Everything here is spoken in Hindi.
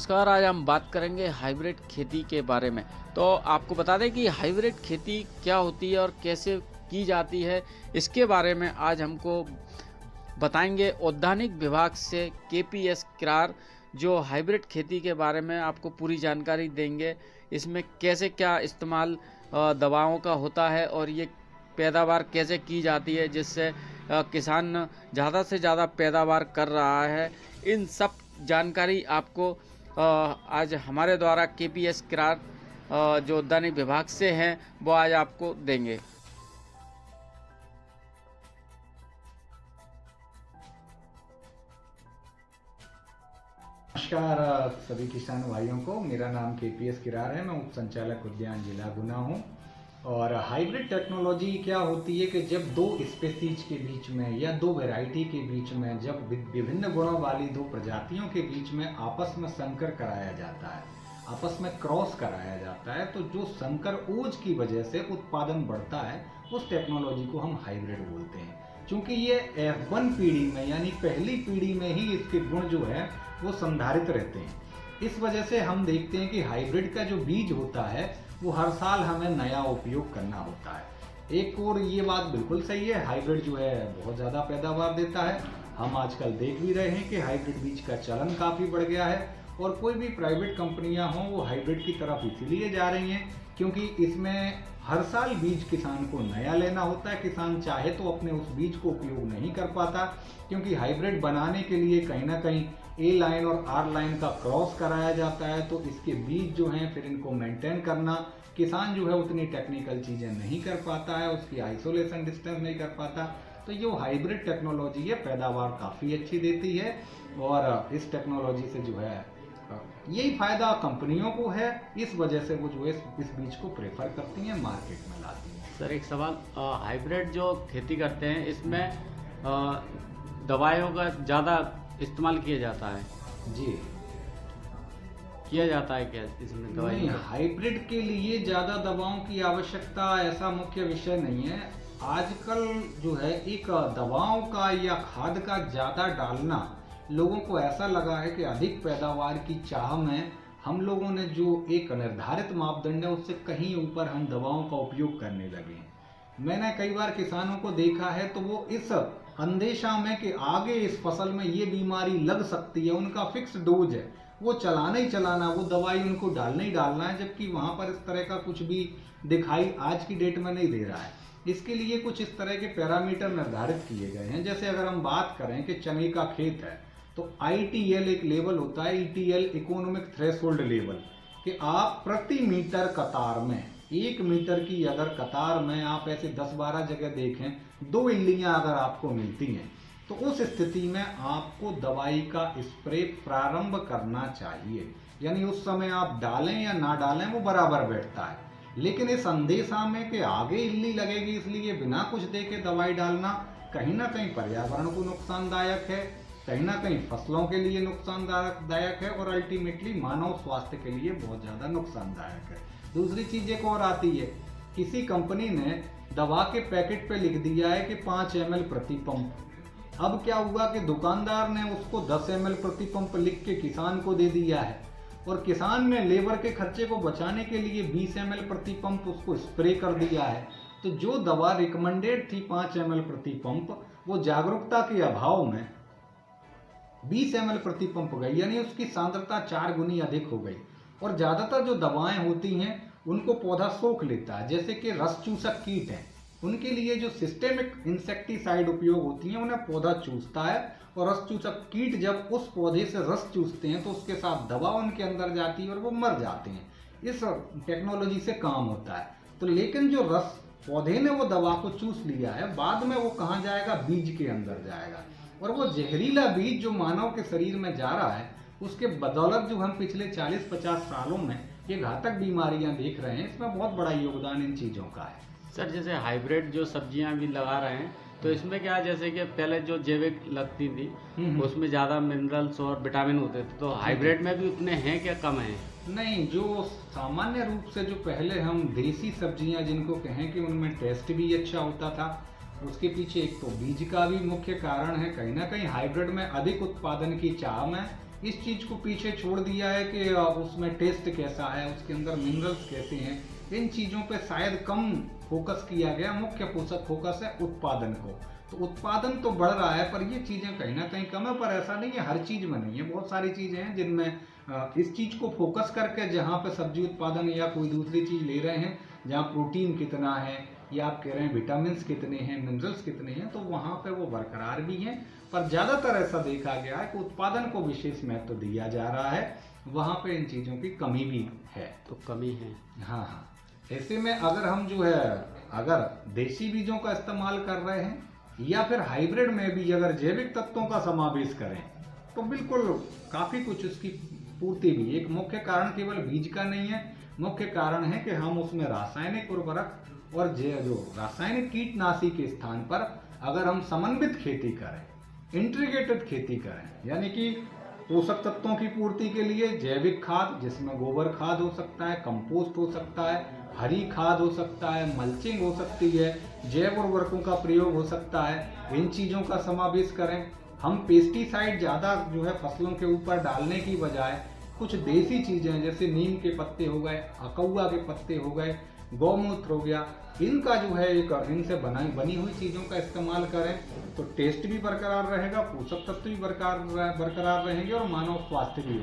नमस्कार। आज हम बात करेंगे हाइब्रिड खेती के बारे में। तो आपको बता दें कि हाइब्रिड खेती क्या होती है और कैसे की जाती है, इसके बारे में आज हमको बताएंगे उद्यानिक विभाग से केपीएस किरार, जो हाइब्रिड खेती के बारे में आपको पूरी जानकारी देंगे। इसमें कैसे क्या इस्तेमाल दवाओं का होता है और ये पैदावार कैसे की जाती है, जिससे किसान ज़्यादा से ज़्यादा पैदावार कर रहा है। इन सब जानकारी आपको आज हमारे द्वारा केपीएस किरार जो उद्यानिक विभाग से हैं वो आज आपको देंगे। नमस्कार सभी किसान भाइयों को। मेरा नाम केपीएस किरार है। मैं उप संचालक उद्यान जिला गुना हूँ। और हाइब्रिड टेक्नोलॉजी क्या होती है कि जब दो स्पेसीज के बीच में या दो वैरायटी के बीच में, जब विभिन्न गुणों वाली दो प्रजातियों के बीच में आपस में संकर कराया जाता है, आपस में क्रॉस कराया जाता है, तो जो संकर ओज की वजह से उत्पादन बढ़ता है, उस टेक्नोलॉजी को हम हाइब्रिड बोलते हैं। क्योंकि ये F1 पीढ़ी में यानी पहली पीढ़ी में ही इसके गुण जो है वो संधारित रहते हैं। इस वजह से हम देखते हैं कि हाइब्रिड का जो बीज होता है वो हर साल हमें नया उपयोग करना होता है। एक और ये बात बिल्कुल सही है, हाइब्रिड जो है बहुत ज़्यादा पैदावार देता है। हम आजकल देख भी रहे हैं कि हाइब्रिड बीज का चलन काफ़ी बढ़ गया है और कोई भी प्राइवेट कंपनियां हों वो हाइब्रिड की तरफ इसीलिए जा रही हैं क्योंकि इसमें हर साल बीज किसान को नया लेना होता है। किसान चाहे तो अपने उस बीज को उपयोग नहीं कर पाता, क्योंकि हाइब्रिड बनाने के लिए कहीं ना कहीं ए लाइन और आर लाइन का क्रॉस कराया जाता है। तो इसके बीज जो हैं फिर इनको मेंटेन करना किसान जो है उतनी टेक्निकल चीज़ें नहीं कर पाता है, उसकी आइसोलेशन डिस्टेंस नहीं कर पाता। तो ये हाइब्रिड टेक्नोलॉजी है, पैदावार काफ़ी अच्छी देती है और इस टेक्नोलॉजी से जो है यही फायदा कंपनियों को है। इस वजह से वो जो है इस बीज को प्रेफर करती हैं, मार्केट में लाती हैं। सर एक सवाल, हाइब्रिड जो खेती करते हैं इसमें दवाइयों का ज़्यादा इस्तेमाल किया जाता है जी, किया जाता है क्या इसमें दवाई? नहीं, हाइब्रिड के लिए ज़्यादा दवाओं की आवश्यकता ऐसा मुख्य विषय नहीं है। आजकल जो है एक दवाओं का या खाद का ज़्यादा डालना लोगों को ऐसा लगा है कि अधिक पैदावार की चाह में हम लोगों ने जो एक निर्धारित मापदंड है उससे कहीं ऊपर हम दवाओं का उपयोग करने लगे हैं। मैंने कई बार किसानों को देखा है तो वो इस अंदेशा में कि आगे इस फसल में ये बीमारी लग सकती है, उनका फिक्स डोज है, वो चलाना ही चलाना, वो दवाई उनको डालना ही डालना है, जबकि वहाँ पर इस तरह का कुछ भी दिखाई आज की डेट में नहीं दे रहा है। इसके लिए कुछ इस तरह के पैरामीटर निर्धारित किए गए हैं। जैसे अगर हम बात करें कि चने का खेत है तो ITL एक लेवल होता है, ETL इकोनॉमिक थ्रेशोल्ड लेवल, कि आप प्रति मीटर कतार में, 1 मीटर की अगर कतार में आप ऐसे 10-12 जगह देखें 2 इल्लियां अगर आपको मिलती हैं तो उस स्थिति में आपको दवाई का स्प्रे प्रारंभ करना चाहिए। यानी उस समय आप डालें या ना डालें वो बराबर बैठता है। लेकिन इस अंदेशा में कि आगे इल्ली लगेगी इसलिए बिना कुछ दे के दवाई डालना कहीं ना कहीं पर्यावरण को नुकसानदायक है, कहीं ना कहीं फसलों के लिए नुकसानदायक है और अल्टीमेटली मानव स्वास्थ्य के लिए बहुत ज़्यादा नुकसानदायक है। दूसरी चीज़ एक और आती है, किसी कंपनी ने दवा के पैकेट पे लिख दिया है कि 5 ml प्रति पंप। अब क्या हुआ कि दुकानदार ने उसको 10 ml प्रति पंप लिख के किसान को दे दिया है और किसान ने लेबर के खर्चे को बचाने के लिए 20 ml प्रति पंप उसको स्प्रे कर दिया है। तो जो दवा रिकमेंडेड थी 5 ml प्रति पंप, वो जागरूकता के अभाव में 20 ml प्रति पंप गई, यानी उसकी सांद्रता 4 गुनी अधिक हो गई। और ज़्यादातर जो दवाएं होती हैं उनको पौधा सोख लेता है, जैसे कि रस चूसक कीट हैं, उनके लिए जो सिस्टेमिक इंसेक्टिसाइड उपयोग होती हैं उन्हें पौधा चूसता है और रस चूसक कीट जब उस पौधे से रस चूसते हैं तो उसके साथ दवा उनके अंदर जाती है और वो मर जाते हैं। इस टेक्नोलॉजी से काम होता है। तो लेकिन जो रस पौधे ने वो दवा को चूस लिया है, बाद में वो कहाँ जाएगा? बीज के अंदर जाएगा। और वो जहरीला बीज जो मानव के शरीर में जा रहा है उसके बदौलत जो हम पिछले 40-50 सालों में ये घातक बीमारियां देख रहे हैं, इसमें बहुत बड़ा योगदान इन चीज़ों का है। सर जैसे हाइब्रिड जो सब्जियां भी लगा रहे हैं तो इसमें क्या, जैसे कि पहले जो जैविक लगती थी उसमें ज़्यादा मिनरल्स और विटामिन होते थे, तो हाइब्रिड में भी उतने हैं क्या, कम हैं? नहीं, जो सामान्य रूप से जो पहले हम देसी सब्जियां जिनको कहें कि उनमें टेस्ट भी अच्छा होता था, उसके पीछे एक तो बीज का भी मुख्य कारण है। कहीं ना कहीं हाइब्रिड में अधिक उत्पादन की चाह में इस चीज़ को पीछे छोड़ दिया है कि उसमें टेस्ट कैसा है, उसके अंदर मिनरल्स कैसे हैं, इन चीज़ों पे शायद कम फोकस किया गया। मुख्य फोकस है उत्पादन को। तो उत्पादन तो बढ़ रहा है पर ये चीज़ें कहीं ना कहीं कम है। पर ऐसा नहीं है, हर चीज़ में नहीं है, बहुत सारी चीज़ें हैं जिनमें इस चीज़ को फोकस करके जहाँ पे सब्जी उत्पादन या कोई दूसरी चीज़ ले रहे हैं, जहाँ प्रोटीन कितना है या आप कह रहे हैं विटामिन कितने हैं, मिनरल्स कितने हैं, तो वहाँ पे वो बरकरार भी हैं। पर ज़्यादातर ऐसा देखा गया है कि उत्पादन को विशेष महत्व दिया जा रहा है, वहाँ पे इन चीज़ों की कमी भी है। तो कमी है। हाँ हाँ, ऐसे में अगर हम जो है अगर देसी बीजों का इस्तेमाल कर रहे हैं या फिर हाइब्रिड में भी अगर जैविक तत्वों का समावेश करें तो बिल्कुल काफ़ी कुछ उसकी पूर्ति भी। एक मुख्य कारण केवल बीज का नहीं है, मुख्य कारण है कि हम उसमें रासायनिक उर्वरक और जो रासायनिक कीटनाशी के स्थान पर अगर हम समन्वित खेती करें, इंटीग्रेटेड खेती करें, यानी कि पोषक तत्वों की पूर्ति के लिए जैविक खाद, जिसमें गोबर खाद हो सकता है, कंपोस्ट हो सकता है, हरी खाद हो सकता है, मल्चिंग हो सकती है, जैव उर्वरकों का प्रयोग हो सकता है, इन चीज़ों का समावेश करें। हम पेस्टिसाइड ज़्यादा जो है फसलों के ऊपर डालने की बजाय कुछ देसी चीज़ें जैसे नीम के पत्ते हो गए, अकौआ के पत्ते हो गए, गौमूत्र हो गया, इनका जो है एक इनसे बनी हुई चीज़ों का इस्तेमाल करें तो टेस्ट भी बरकरार रहेगा, पोषक तत्व भी बरकरार रहेंगे और मानव स्वास्थ्य भी